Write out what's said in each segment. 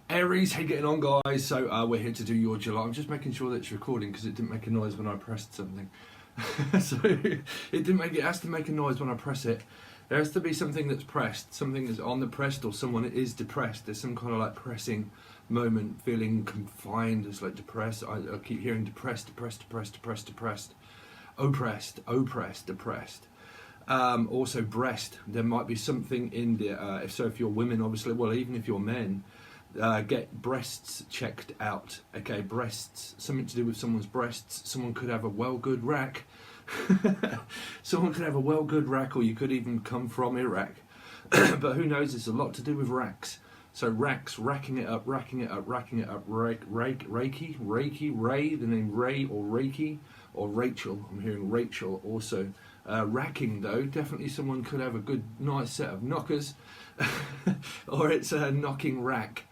Aries, how you getting on, guys? So we're here to do your July. I'm just making sure that it's recording because it didn't make a noise when I pressed something. So it has to make a noise when I press it. There has to be something that's pressed, something that's on the pressed, or someone is depressed. There's some kind of like pressing moment, feeling confined. It's like depressed. I keep hearing depressed, depressed, depressed, depressed, depressed, oppressed, oppressed, depressed. Also breast. There might be something in there. If you're women, obviously, well, even if you're men. Get breasts checked out. Okay, breasts, something to do with someone's breasts. Someone could have a well good rack. Someone could have a well good rack, or you could even come from Iraq. But who knows? It's a lot to do with racks. So racks, racking it up, racking it up, racking it up. Reiki, Ray, the name Ray or Reiki, or Rachel. I'm hearing Rachel also. Racking though, definitely someone could have a good, nice set of knockers, or it's a knocking rack.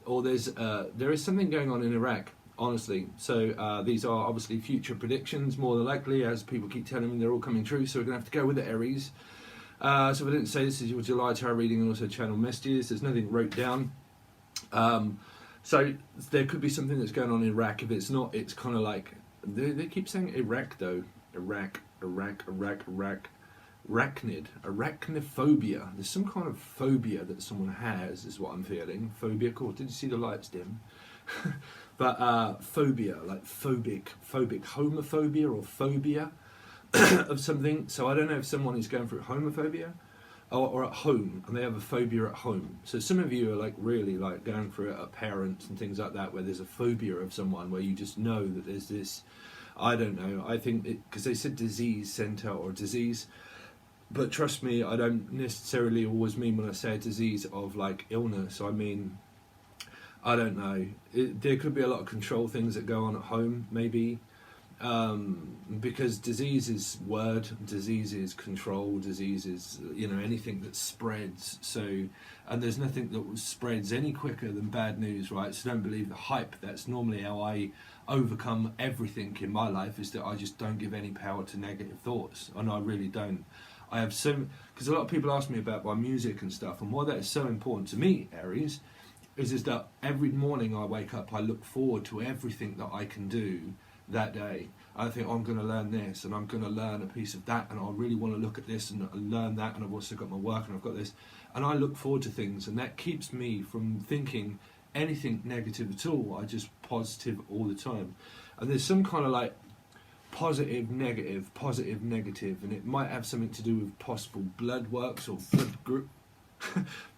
Or there is something going on in Iraq, honestly. So these are obviously future predictions, more than likely, as people keep telling me they're all coming true. So we're going to have to go with it, Aries. So if I didn't say, this is your July tarot reading and also channel messages. There's nothing wrote down. So there could be something that's going on in Iraq. If it's not, it's kind of like, they keep saying Iraq though. Iraq. Arachnophobia. There's some kind of phobia that someone has, is what I'm feeling. Phobia, cool. Did you see the lights dim? But phobia, like phobic, homophobia or phobia of something. So I don't know if someone is going through homophobia or at home, and they have a phobia at home. So some of you are like really like going through it at parents and things like that, where there's a phobia of someone, where you just know that there's this, I don't know, I think, because they said disease centre or disease. But trust me, I don't necessarily always mean when I say a disease of like illness. I mean, I don't know. There could be a lot of control things that go on at home, maybe. Because disease is word, disease is control, disease is, you know, anything that spreads. So, and there's nothing that spreads any quicker than bad news, right? So don't believe the hype. That's normally how I overcome everything in my life, is that I just don't give any power to negative thoughts. And I really don't. I have so, because a lot of people ask me about my music and stuff, and why that is so important to me, Aries, is that every morning I wake up, I look forward to everything that I can do that day. I think, I'm going to learn this, and I'm going to learn a piece of that, and I really want to look at this and learn that, and I've also got my work, and I've got this, and I look forward to things, and that keeps me from thinking anything negative at all. I just positive all the time. And there's some kind of like positive, negative, and it might have something to do with possible blood works or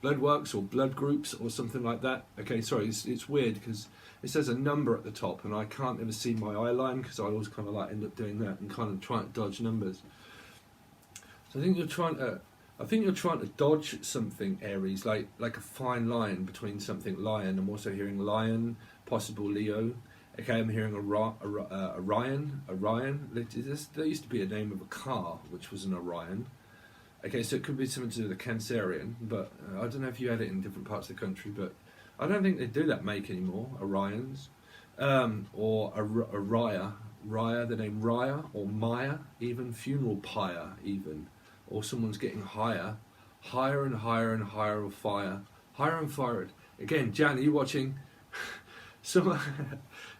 blood works or blood groups or something like that. Okay, sorry, it's weird because it says a number at the top, and I can't ever see my eye line, because I always kind of like end up doing that and kind of trying to dodge numbers. So I think you're trying to dodge something, Aries, like a fine line between something. Lion, I'm also hearing lion, possible Leo. Okay, I'm hearing Orion. There used to be a name of a car, which was an Orion. Okay, so it could be something to do with the Cancerian, but I don't know if you had it in different parts of the country, but I don't think they do that make anymore, Orions. Or Raya, the name Raya, or Maya, even, funeral pyre, even. Or someone's getting higher and higher and higher of fire. Higher and fired. Again, Jan, are you watching? So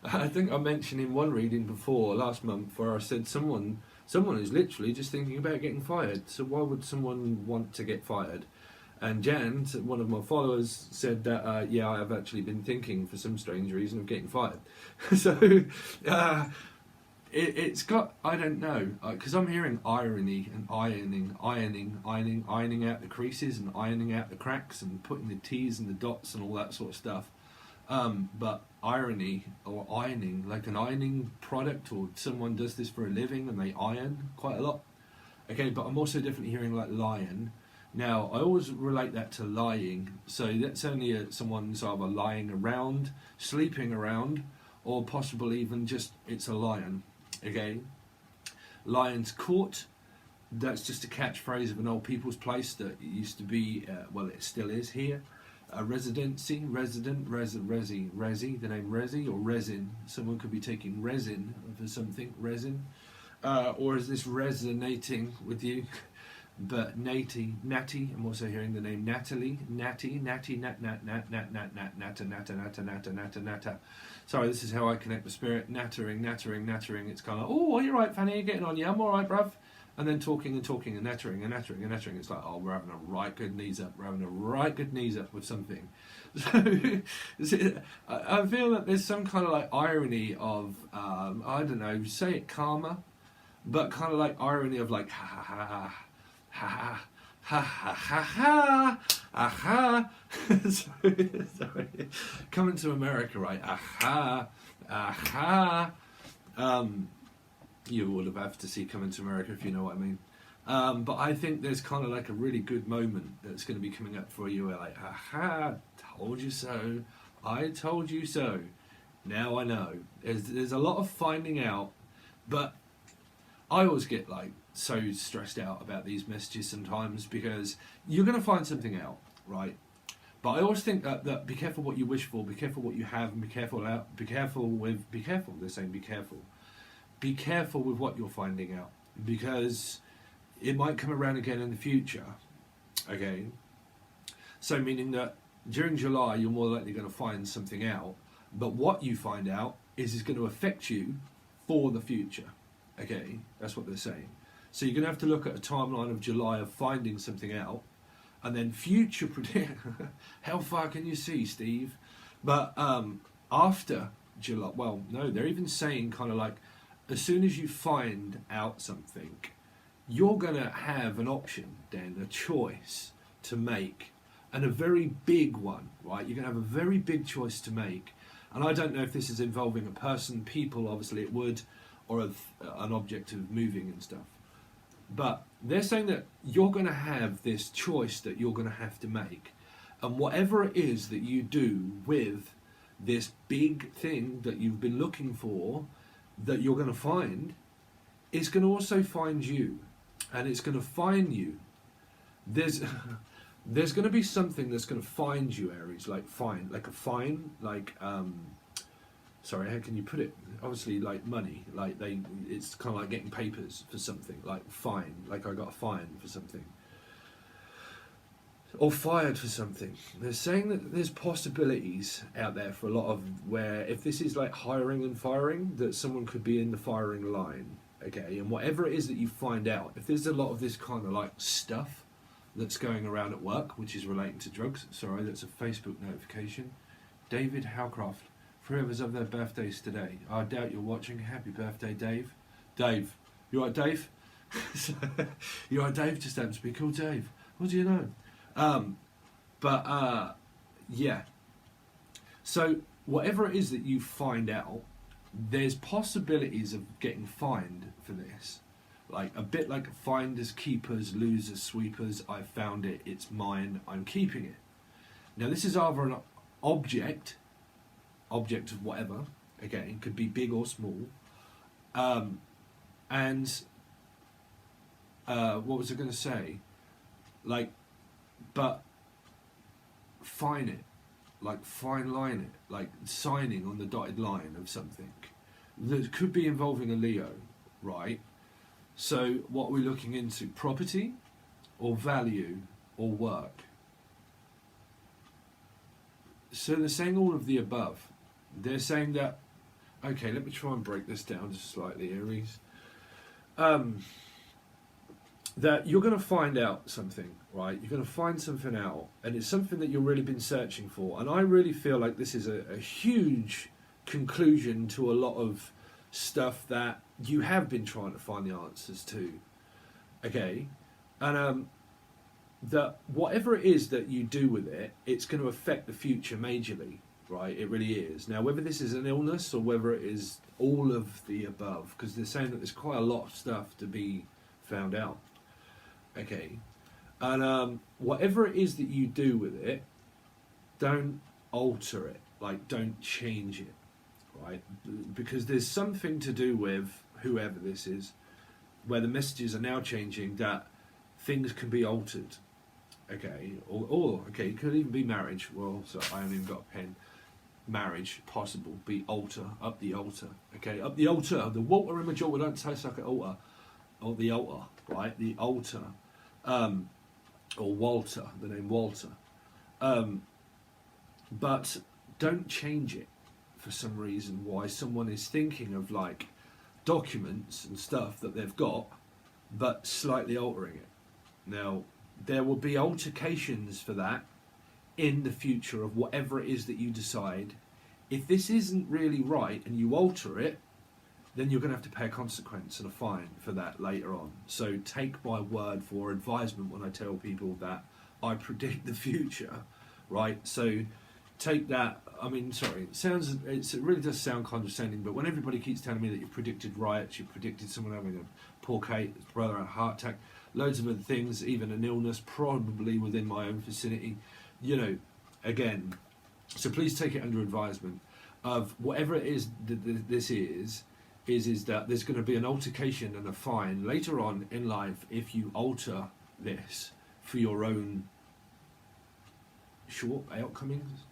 I think I mentioned in one reading before, last month, where I said someone is literally just thinking about getting fired. So why would someone want to get fired? And Jan, one of my followers, said that, yeah, I have actually been thinking for some strange reason of getting fired. So it's got, I don't know, because I'm hearing irony and ironing out the creases and ironing out the cracks and putting the T's and the dots and all that sort of stuff. But irony or ironing, like an ironing product, or someone does this for a living and they iron quite a lot. Okay, but I'm also definitely hearing like lion. Now, I always relate that to lying. So that's only someone's either lying around, sleeping around, or possibly even just it's a lion. Okay, lion's court. That's just a catchphrase of an old people's place that used to be, well, it still is here. A residency, resident, resi, the name resi or resin. Someone could be taking resin for something, resin. Or is this resonating with you? But Natty, I'm also hearing the name Natalie, Natty, Nat, Natta. Sorry, this is how I connect with spirit. Nattering. It's kind of like, oh, you're right, Fanny, you're getting on, yeah, I'm all right, bruv. And then talking and nattering. It's like, oh, we're having a right good knees up. With something. So I feel that there's some kind of like irony of, I don't know, say it karma, but kind of like irony of like, ha ha ha ha ha ha ha ha ha. Sorry. Coming to America, right? Aha, aha. You would have to see Coming to America if you know what I mean. But I think there's kind of like a really good moment that's going to be coming up for you where like, aha, told you so, I told you so, now I know. There's a lot of finding out, but I always get like so stressed out about these messages sometimes because you're going to find something out, right? But I always think that be careful what you wish for, be careful what you have, and be careful, they're saying be careful. Be careful with what you're finding out because it might come around again in the future. Okay, so meaning that during July you're more likely going to find something out, but what you find out is going to affect you for the future. Okay, that's what they're saying. So you're going to have to look at a timeline of July of finding something out, and then future predict. How far can you see, Steve? But after July, well, no, they're even saying kind of like, as soon as you find out something, you're going to have an option, then, a choice to make, and a very big one, right? You're going to have a very big choice to make. And I don't know if this is involving a person, people, obviously it would, or an object of moving and stuff. But they're saying that you're going to have this choice that you're going to have to make. And whatever it is that you do with this big thing that you've been looking for, that you're going to find, is going to also find you, and it's going to find you. There's going to be something that's going to find you, Aries, like fine, like a fine, like sorry, how can you put it? Obviously, like money, like it's kind of like getting papers for something, like fine, like I got a fine for something, or fired for something. They're saying that there's possibilities out there for a lot of where if this is like hiring and firing, that someone could be in the firing line, okay? And whatever it is that you find out, if there's a lot of this kind of like stuff that's going around at work, which is relating to drugs, sorry, that's a Facebook notification. David Howcroft, whoever's of their birthdays today. I doubt you're watching. Happy birthday, Dave. Dave, you alright, Dave? You alright, Dave? Just happens to be called Dave. What do you know? Yeah. So whatever it is that you find out, there's possibilities of getting fined for this. Like a bit like finders, keepers, losers, sweepers. I found it, it's mine, I'm keeping it. Now this is either an object of whatever, again, could be big or small. What was I going to say? Like, but fine it, like fine line it, like signing on the dotted line of something that could be involving a Leo, right? So what are we looking into? Property or value or work? So they're saying all of the above. They're saying that, okay, let me try and break this down just slightly, Aries. That you're going to find out something, right? You're going to find something out, and it's something that you've really been searching for. And I really feel like this is a huge conclusion to a lot of stuff that you have been trying to find the answers to, okay? And that whatever it is that you do with it, it's going to affect the future majorly, right? It really is. Now, whether this is an illness or whether it is all of the above, because they're saying that there's quite a lot of stuff to be found out. okay? And whatever it is that you do with it, don't alter it, like don't change it, right? Because there's something to do with whoever this is, where the messages are now changing that things can be altered, okay? Or okay, it could even be marriage. Well, so I haven't even got a pen. Marriage, possible, be altar, up the altar, okay? Up the altar, the water image altar, don't taste like an altar, or the altar, right? The altar, or Walter, the name Walter. But don't change it for some reason why someone is thinking of like documents and stuff that they've got, but slightly altering it. Now, there will be altercations for that in the future of whatever it is that you decide. If this isn't really right and you alter it, then you're going to have to pay a consequence and a fine for that later on. So take my word for advisement when I tell people that I predict the future, right? So take that. I mean, sorry, it really does sound condescending, but when everybody keeps telling me that you've predicted riots, you've predicted someone having a poor Kate, his brother had a heart attack, loads of other things, even an illness, probably within my own vicinity, you know, again, so please take it under advisement of whatever it is that this is that there's going to be an altercation and a fine later on in life if you alter this for your own shortcomings.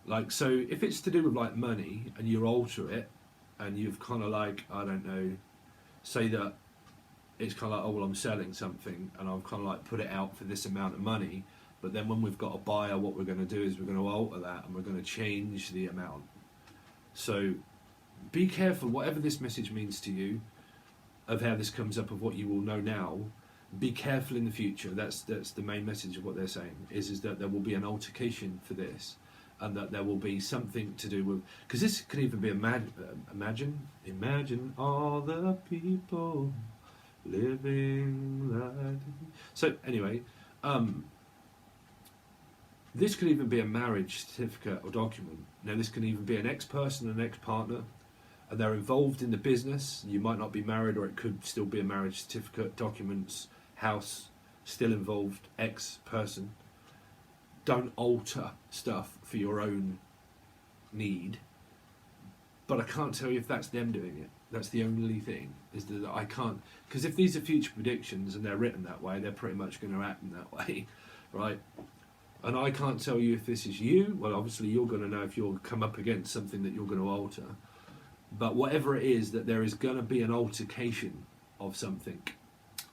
Like, so if it's to do with like money and you alter it and you've kind of like, I don't know, say that it's kind of like, oh well, I'm selling something and I've kind of like put it out for this amount of money, but then when we've got a buyer, what we're going to do is we're going to alter that and we're going to change the amount. So be careful, whatever this message means to you, of how this comes up, of what you will know now. Be careful in the future. That's the main message of what they're saying, is that there will be an altercation for this, and that there will be something to do with, because this could even be imagine all the people living like. So anyway, this could even be a marriage certificate or document. Now this can even be an ex-person, an ex-partner, and they're involved in the business. You might not be married, or it could still be a marriage certificate, documents, house, still involved, ex-person. Don't alter stuff for your own need. But I can't tell you if that's them doing it. That's the only thing, is that I can't, because if these are future predictions and they're written that way, they're pretty much going to act in that way, right? And I can't tell you if this is you. Well, obviously you're going to know if you'll come up against something that you're going to alter. But whatever it is, that there is going to be an altercation of something,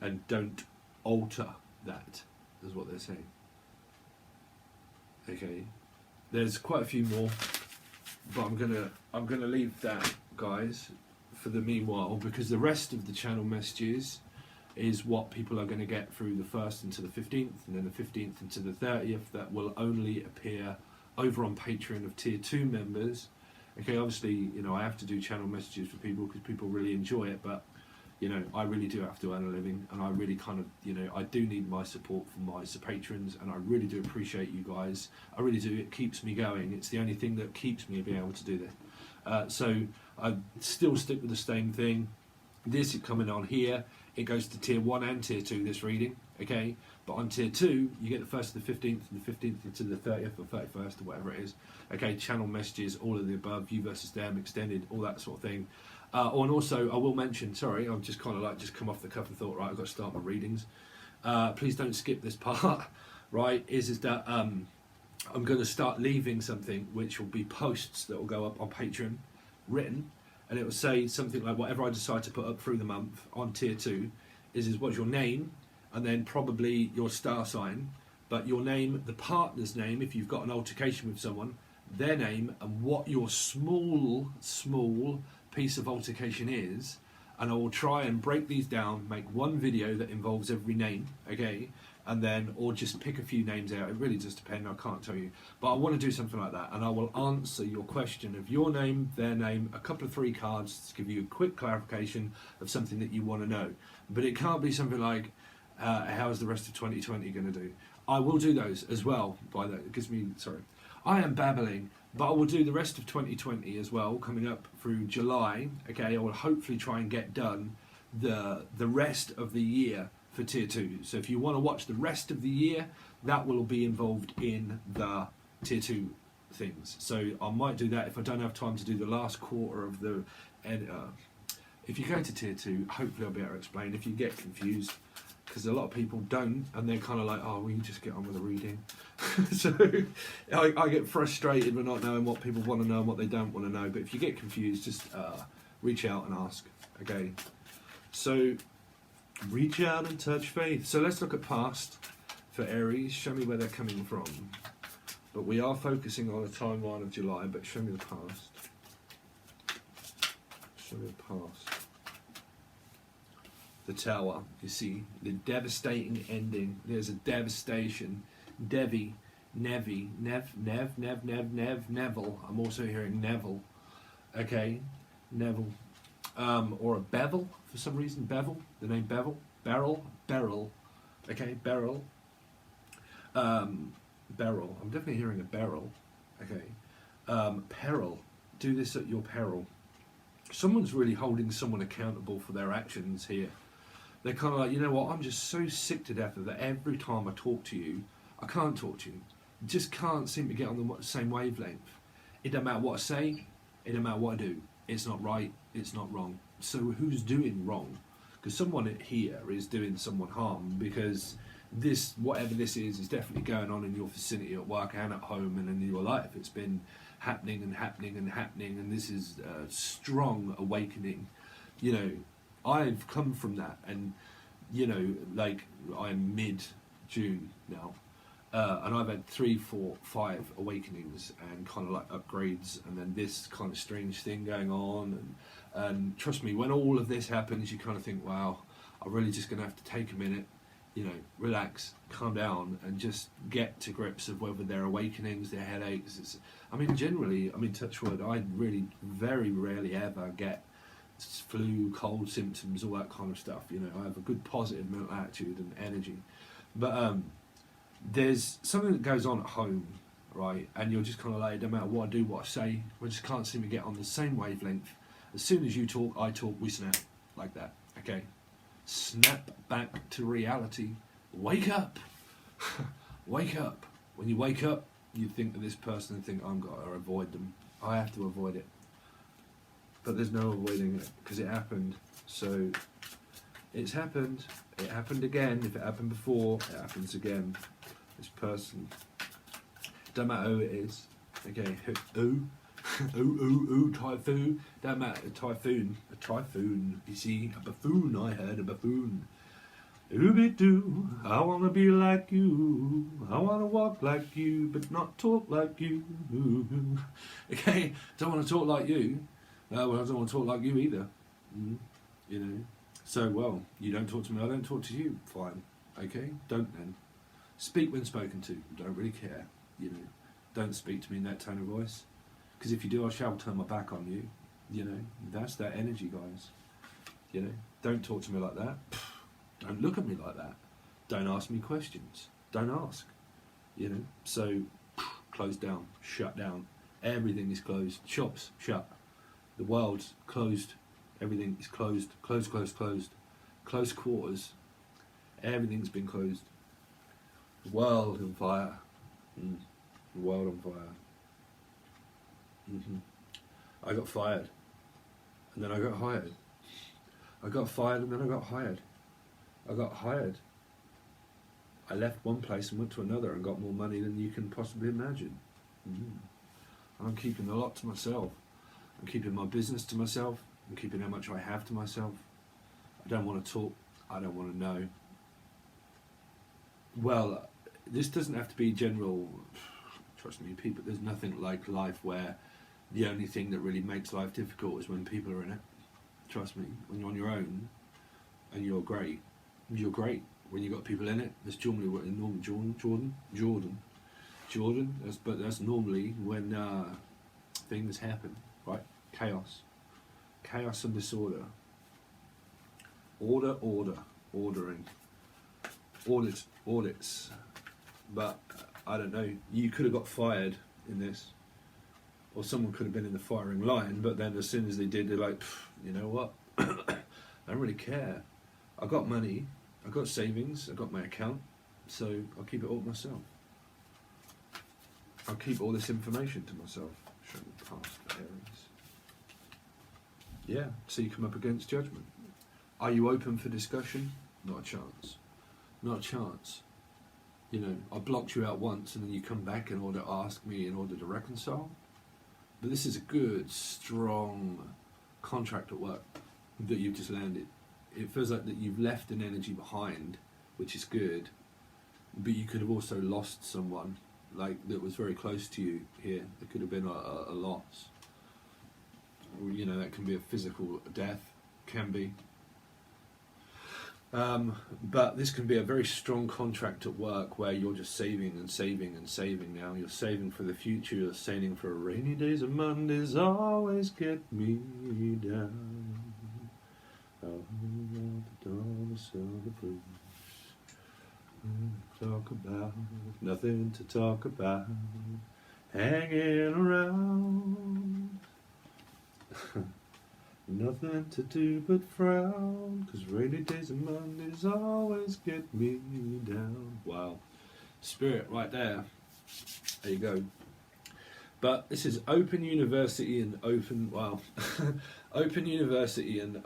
and don't alter that, is what they're saying. Okay, there's quite a few more, but I'm gonna leave that, guys, for the meanwhile, because the rest of the channel messages is what people are going to get through the 1st into the 15th, and then the 15th into the 30th. That will only appear over on Patreon of Tier 2 members. Okay, obviously, you know, I have to do channel messages for people because people really enjoy it, but, you know, I really do have to earn a living, and I really kind of, you know, I do need my support from my patrons, and I really do appreciate you guys. I really do. It keeps me going. It's the only thing that keeps me being able to do this. So I still stick with the same thing. This is coming on here. It goes to Tier 1 and Tier 2, this reading, okay? But on Tier 2, you get the 1st to the 15th, and the 15th into the 30th or 31st, or whatever it is. Okay, channel messages, all of the above, you versus them, extended, all that sort of thing. And also, I will mention, sorry, I've just kind of like just come off the cuff and thought, right, I've got to start my readings. Please don't skip this part, right, is that I'm going to start leaving something which will be posts that will go up on Patreon, written, and it will say something like, whatever I decide to put up through the month on Tier 2 is what's your name, and then probably your star sign, but your name, the partner's name, if you've got an altercation with someone, their name, and what your small piece of altercation is, and I will try and break these down, make one video that involves every name, okay, and then, or just pick a few names out. It really does depend, I can't tell you, but I want to do something like that, and I will answer your question of your name, their name, a couple of 3 cards to give you a quick clarification of something that you want to know. But it can't be something like, how is the rest of 2020 going to do? I will do those as well, by that, it gives me, sorry, I am babbling, but I will do the rest of 2020 as well, coming up through July, okay. I will hopefully try and get done the rest of the year for tier 2. So if you want to watch the rest of the year, that will be involved in the tier 2 things. So I might do that if I don't have time to do the last quarter of the if you go to tier 2, hopefully I'll be able to explain. If you get confused, because a lot of people don't, and they're kind of like, oh, well, you just get on with the reading. So I get frustrated with not knowing what people want to know and what they don't want to know. But if you get confused, just reach out and ask. Okay, so reach out and touch faith. So let's look at past for Aries. Show me where they're coming from. But we are focusing on a timeline of July, but show me the past. Show me the past. The Tower, you see, the devastating ending. There's a devastation. Neville. I'm also hearing Neville. Okay, Neville. Or a Bevel, for some reason. Bevel, the name Bevel. Beryl. Okay, Beryl. Beryl. I'm definitely hearing a Beryl. Okay. Peril. Do this at your peril. Someone's really holding someone accountable for their actions here. They're kind of like, you know what, I'm just so sick to death of that. Every time I talk to you, I can't talk to you. Just can't seem to get on the same wavelength. It don't matter what I say, it don't matter what I do. It's not right, it's not wrong. So who's doing wrong? Because someone here is doing someone harm, because this, whatever this is definitely going on in your vicinity at work and at home and in your life. It's been happening, and this is a strong awakening. You know, I've come from that, and you know, like, I'm mid-June now, and I've had 3, 4, 5 awakenings and kind of like upgrades, and then this kind of strange thing going on, and trust me, when all of this happens, you kind of think, wow, I'm really just going to have to take a minute, you know, relax, calm down, and just get to grips of whether they're awakenings, they're headaches. I mean, generally, I mean, touch wood, I really very rarely ever get flu, cold symptoms, all that kind of stuff. You know, I have a good positive mental attitude and energy. But there's something that goes on at home, right? And you're just kind of like, no matter what I do, what I say, we just can't seem to get on the same wavelength. As soon as you talk, I talk, we snap like that. Okay. Snap back to reality. Wake up. Wake up. When you wake up, you think of this person and think, I'm got to avoid them. I have to avoid it. But there's no avoiding it, because it happened. So it's happened. It happened again. If it happened before, it happens again. This person. Don't matter who it is. Okay, who? Typhoon. Don't matter, a typhoon. You see, a buffoon. I heard a buffoon. Ooby-doo, I wanna be like you. I wanna walk like you, but not talk like you. Okay, don't wanna talk like you. Well, I don't want to talk like you either. You know. So, well, you don't talk to me, I don't talk to you. Fine. Okay, don't then. Speak when spoken to. Don't really care. You know. Don't speak to me in that tone of voice. Because if you do, I shall turn my back on you. You know, that's that energy, guys. You know, don't talk to me like that. Don't look at me like that. Don't ask me questions. Don't ask. You know, so closed down, shut down. Everything is closed. Shops shut. The world's closed. Everything is closed. Closed. Close quarters. Everything's been closed. The world on fire. The world on fire. I got fired, and then I got hired. I got fired, and then I got hired. I got hired. I left one place and went to another and got more money than you can possibly imagine. I'm keeping a lot to myself. I'm keeping my business to myself. I'm keeping how much I have to myself. I don't want to talk. I don't want to know. Well, this doesn't have to be general. Trust me, people. There's nothing like life where the only thing that really makes life difficult is when people are in it. Trust me, when you're on your own and you're great. When you've got people in it, that's normally what Jordan. That's normally when things happen, right? Chaos and disorder. Ordering. Audits. But I don't know. You could have got fired in this. Or someone could have been in the firing line, but then as soon as they did, they're like, you know what? I don't really care. I got money, I got savings, I got my account, so I'll keep it all to myself. I'll keep all this information to myself. Show me past Aries. Yeah, so you come up against judgment. Are you open for discussion? Not a chance. Not a chance. You know, I blocked you out once and then you come back in order to ask me in order to reconcile. But this is a good, strong contract at work that you've just landed. It feels like that you've left an energy behind, which is good, but you could have also lost someone like that was very close to you here. There could have been a loss. You know, that can be a physical death, can be. But this can be a very strong contract at work where you're just saving and saving and saving now. You're saving for the future, you're saving for rainy days and Mondays always get me down. Oh, the darkness of the blues. Talk about nothing to talk about, hanging around. Nothing to do but frown, 'cause rainy days and Mondays always get me down. Wow, spirit right there. There you go. But this is Open University and Open, wow, Open University and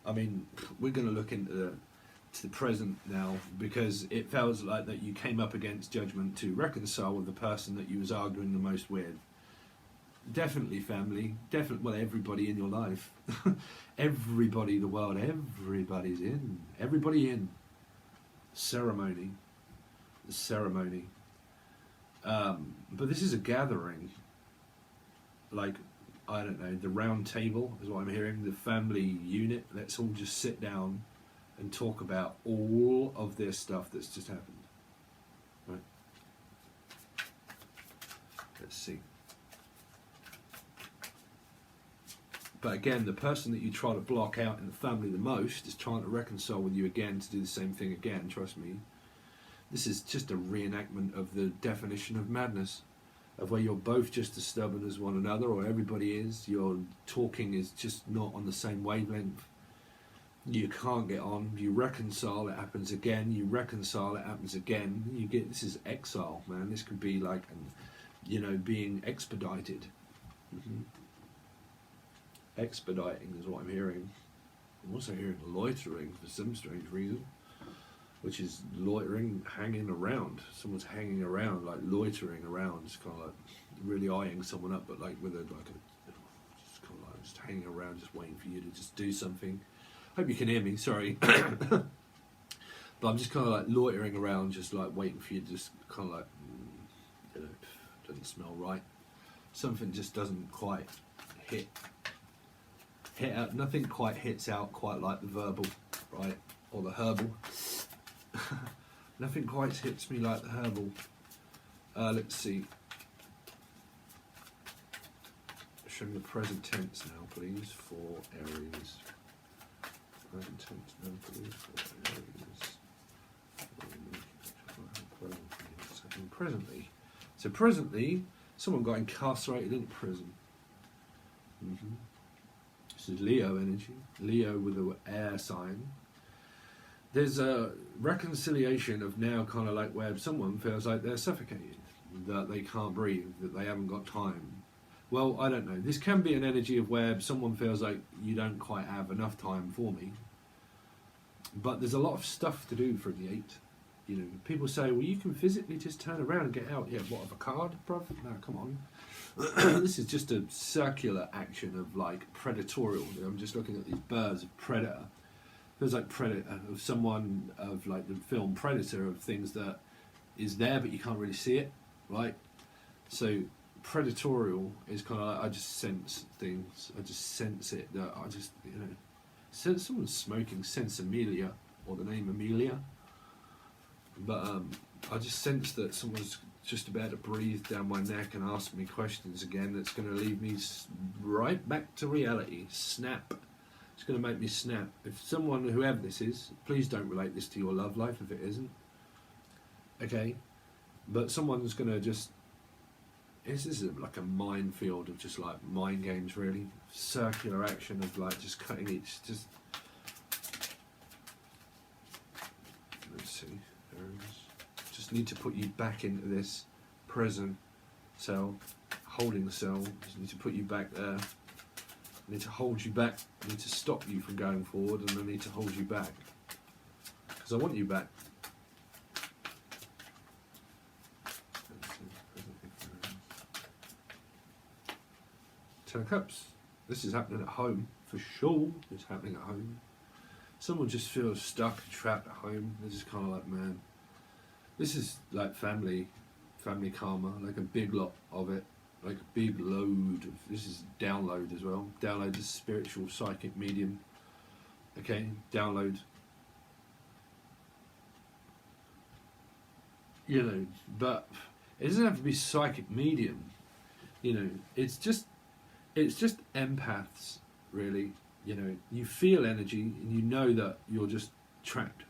I mean, we're going to look into the present now, because it feels like that you came up against judgment to reconcile with the person that you was arguing the most with. Definitely family, definitely, well, everybody in your life. Everybody, the world, everybody's in. Everybody in. Ceremony. The ceremony. But this is a gathering. Like, I don't know, the round table is what I'm hearing, the family unit. Let's all just sit down and talk about all of this stuff that's just happened. Right? Let's see. But again, the person that you try to block out in the family the most is trying to reconcile with you again to do the same thing again, trust me. This is just a reenactment of the definition of madness, of where you're both just as stubborn as one another, or everybody is. Your talking is just not on the same wavelength. You can't get on. You reconcile, it happens again. You reconcile, it happens again. You get, this is exile, man. This could be like, you know, being expedited. Expediting is what I'm hearing. I'm also hearing loitering for some strange reason, which is loitering, hanging around. Someone's hanging around, like loitering around, just kind of like really eyeing someone up, but like with a just kind of like just hanging around, just waiting for you to just do something. Hope you can hear me. Sorry, but I'm just kind of like loitering around, just like waiting for you to just kind of like, you know, doesn't smell right. Something just doesn't quite hit out. Nothing quite hits out quite like the verbal, right, or the herbal. Nothing quite hits me like the herbal. Let's see. Show me the present tense now, please, for Aries. Present tense now, please, for Aries. Presently. So presently, someone got incarcerated in prison. This is Leo energy. Leo with an air sign. There's a reconciliation of now kind of like where someone feels like they're suffocated, that they can't breathe, that they haven't got time. Well, I don't know. This can be an energy of where someone feels like you don't quite have enough time for me. But there's a lot of stuff to do for the 8. You know, people say, well, you can physically just turn around and get out. Yeah, what, of a card, bruv? No, come on. This is just a circular action of like predatorial. I'm just looking at these birds of predator. Feels like predator, of someone, of like the film Predator, of things that is there but you can't really see it, right? So predatorial is kind of like, I just sense things. I just sense it. That I just, you know, sense someone's smoking sense Amelia, or the name Amelia. But I just sense that someone's just about to breathe down my neck and ask me questions again. That's going to leave me right back to reality. Snap. It's going to make me snap. If someone, whoever this is, please don't relate this to your love life if it isn't. Okay? But someone's going to just this is like a minefield of just like mind games, really. Circular action of like just cutting each, just. Let's see, just need to put you back into this present cell, holding the cell, just need to put you back there. I need to hold you back, I need to stop you from going forward, and I need to hold you back. Because I want you back. Ten of Cups. This is happening at home, for sure. It's happening at home. Someone just feels stuck, trapped at home. They're just kind of like, man, this is like family karma, like a big lot of it, like a big load of, this is download as well. Download is spiritual, psychic, medium. Okay, download. You know, but it doesn't have to be psychic medium. You know, it's just empaths, really. You know, you feel energy and you know that you're just trapped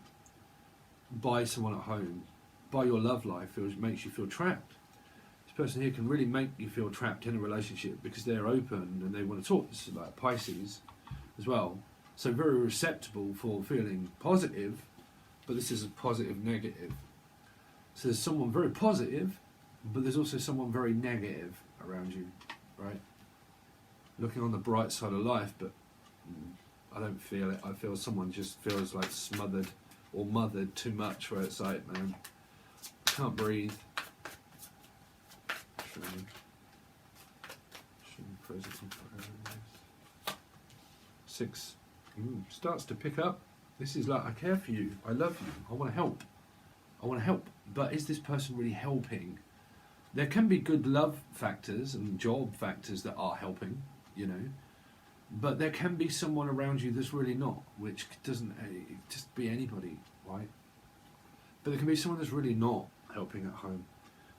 by someone at home, by your love life. It makes you feel trapped. This person here can really make you feel trapped in a relationship because they're open and they want to talk. This is like Pisces as well. So very receptible for feeling positive, but this is a positive negative. So there's someone very positive, but there's also someone very negative around you, right? Looking on the bright side of life, but I don't feel it. I feel someone just feels like smothered or mothered too much, where it's like, man, I can't breathe. Six. Starts to pick up. This is like, I care for you, I love you, I want to help. I want to help. But is this person really helping? There can be good love factors and job factors that are helping, you know. But there can be someone around you that's really not, which doesn't just be anybody, right? But there can be someone that's really not helping at home.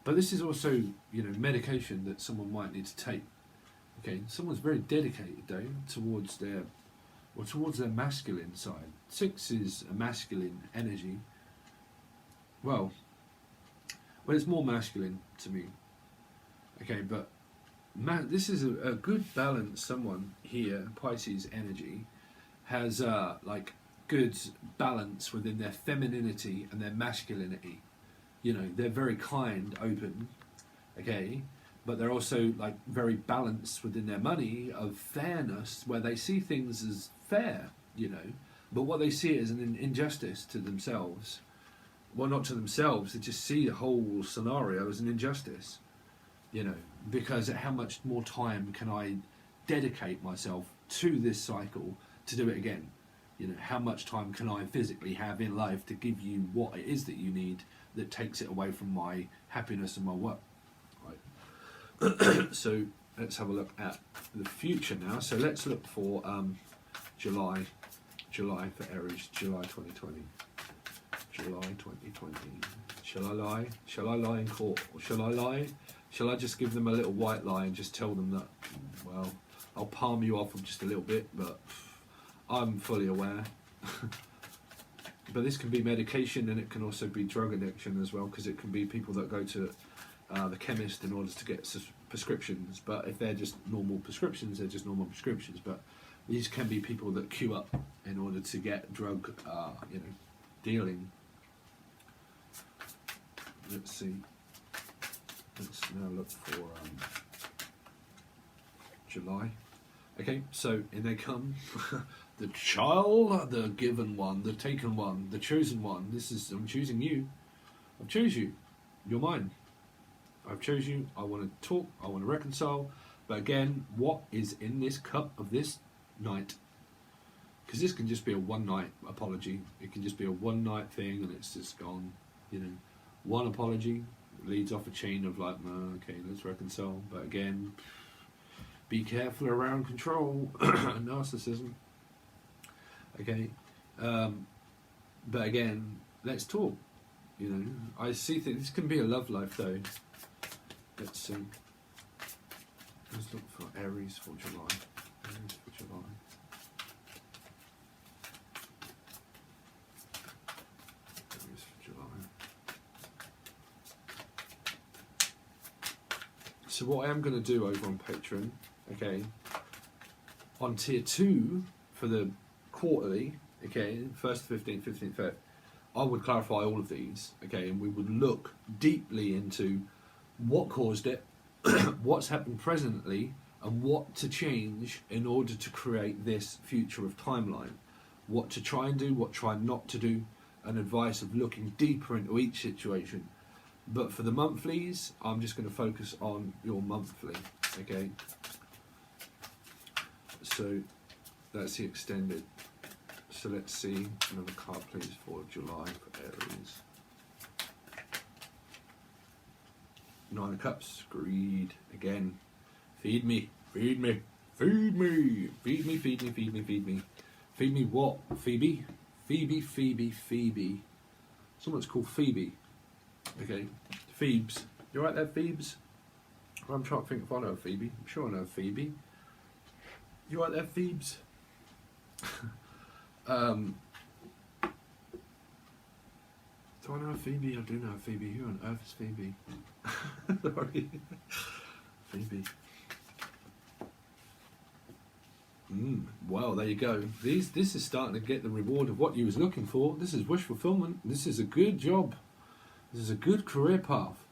But this is also, you know, medication that someone might need to take. Okay, someone's very dedicated though towards their masculine side. Six is a masculine energy. Well, it's more masculine to me. Okay, but this is a good balance. Someone here, Pisces energy, has like good balance within their femininity and their masculinity. You know, they're very kind, open, okay, but they're also like very balanced within their money of fairness, where they see things as fair, you know, but what they see as an injustice to themselves. Well, not to themselves, they just see the whole scenario as an injustice, you know, because how much more time can I dedicate myself to this cycle to do it again? You know, how much time can I physically have in life to give you what it is that you need that takes it away from my happiness and my work, right? So let's have a look at the future now. So let's look for July for Aries, July 2020. July 2020. Shall I lie? Shall I lie in court? Or shall I lie? Shall I just give them a little white lie and just tell them that, well, I'll palm you off just a little bit, but I'm fully aware. But this can be medication, and it can also be drug addiction as well, because it can be people that go to the chemist in order to get prescriptions. But if they're just normal prescriptions, they're just normal prescriptions. But these can be people that queue up in order to get drug, you know, dealing. Let's see. Let's now look for July. Okay, so in they come. The child, the given one, the taken one, the chosen one. This is, I'm choosing you. I've chose you. You're mine. I've chose you. I want to talk. I want to reconcile. But again, what is in this cup of this night? Because this can just be a one-night apology. It can just be a one-night thing and it's just gone. You know, one apology leads off a chain of like, okay, let's reconcile. But again, be careful around control and narcissism. Okay, but again, let's talk. You know, I see that this can be a love life though. Let's see. Let's look for Aries for July. Aries for July. Aries for July. So what I am going to do over on Patreon, okay, on tier 2 for the quarterly, okay, 1st to 15th, 15th, 5th, I would clarify all of these, okay, and we would look deeply into what caused it, what's happened presently, and what to change in order to create this future of timeline. What to try and do, what try not to do, and advice of looking deeper into each situation. But for the monthlies, I'm just going to focus on your monthly, okay? So that's the extended. So let's see another card, please, for July for Aries. 9 of Cups, greed again. Feed me, feed me, feed me, feed me, feed me, feed me, feed me. Feed me what? Phoebe? Phoebe, Phoebe, Phoebe. Someone's called Phoebe. Okay, Phoebes. You right there, Phoebes? I'm trying to think if I know Phoebe. I'm sure I know Phoebe. You right there, Phoebes? Do I know Phoebe? I do know Phoebe. Who on earth is Phoebe? Sorry. Phoebe. Well, there you go. This is starting to get the reward of what you was looking for. This is wish fulfillment. This is a good job. This is a good career path.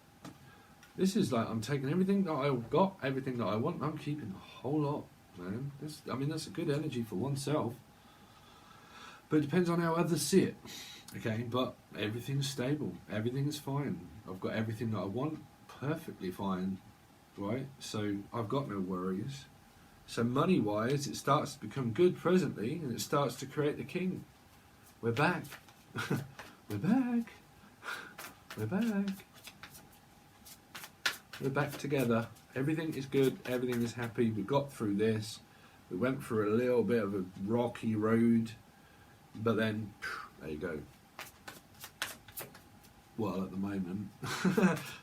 This is like I'm taking everything that I've got, everything that I want. I'm keeping a whole lot, man. That's a good energy for oneself. But it depends on how others see it. Okay, but everything's stable. Everything's fine. I've got everything that I want, perfectly fine, right? So I've got no worries. So money-wise, it starts to become good presently, and it starts to create the king. We're back. We're back. We're back. We're back together. Everything is good. Everything is happy. We got through this. We went through a little bit of a rocky road, but then there you go. Well, at the moment,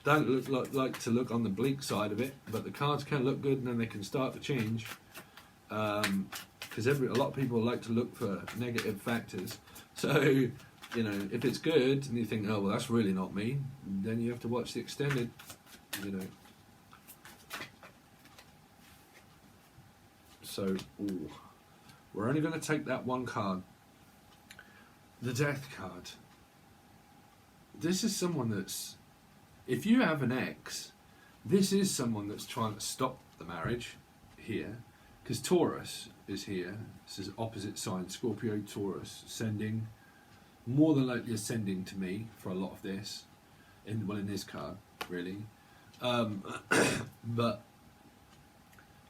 don't like to look on the bleak side of it, but the cards can look good and then they can start to change. Because a lot of people like to look for negative factors. So, you know, if it's good and you think, oh, well, that's really not me, then you have to watch the extended, you know. So, we're only going to take that one card. The Death card. This is someone that's, if you have an ex, this is someone that's trying to stop the marriage here, because Taurus is here. This is opposite sign, Scorpio, Taurus, sending, more than likely ascending to me for a lot of this, in this card, really. But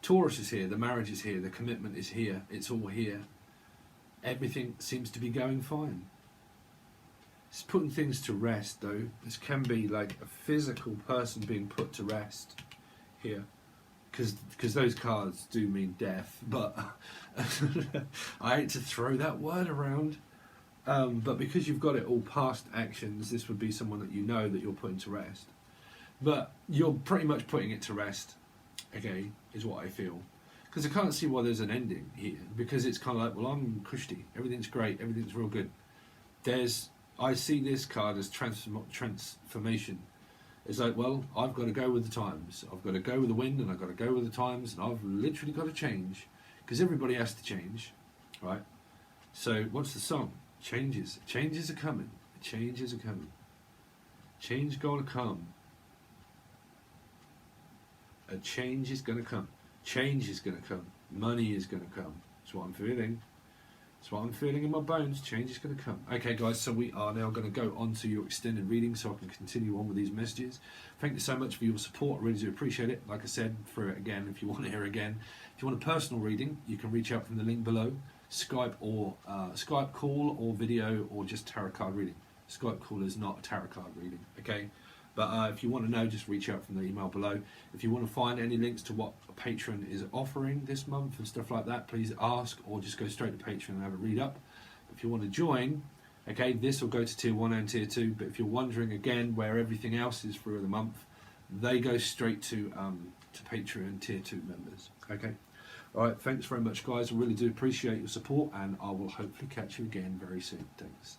Taurus is here, the marriage is here, the commitment is here, it's all here. Everything seems to be going fine. It's putting things to rest, though. This can be like a physical person being put to rest here, because those cards do mean death. But I hate to throw that word around. But because you've got it all past actions, this would be someone that you know that you're putting to rest. But you're pretty much putting it to rest, okay, is what I feel. Because I can't see why there's an ending here. Because it's kind of like, well, I'm Kushti. Everything's great. Everything's real good. I see this card as transformation. It's like, well, I've got to go with the times. I've got to go with the wind, and I've got to go with the times, and I've literally got to change. Because everybody has to change, right? So, what's the song? Changes. Changes are coming. Changes are coming. Change gonna come. A change is gonna come. Change is gonna come. Money is gonna come. That's what I'm feeling. That's what I'm feeling in my bones. Change is going to come. Okay, guys, so we are now going to go on to your extended reading so I can continue on with these messages. Thank you so much for your support. I really do appreciate it. Like I said, through it again if you want to hear again. If you want a personal reading, you can reach out from the link below. Skype or Skype call or video or just tarot card reading. Skype call is not a tarot card reading, okay? But if you want to know, just reach out from the email below. If you want to find any links to what a Patron is offering this month and stuff like that, please ask, or just go straight to Patreon and have a read up. If you want to join, okay, this will go to tier 1 and tier 2, but if you're wondering again where everything else is for the month, they go straight to Patreon tier 2 members, okay? Alright, thanks very much, guys. I really do appreciate your support, and I will hopefully catch you again very soon. Thanks.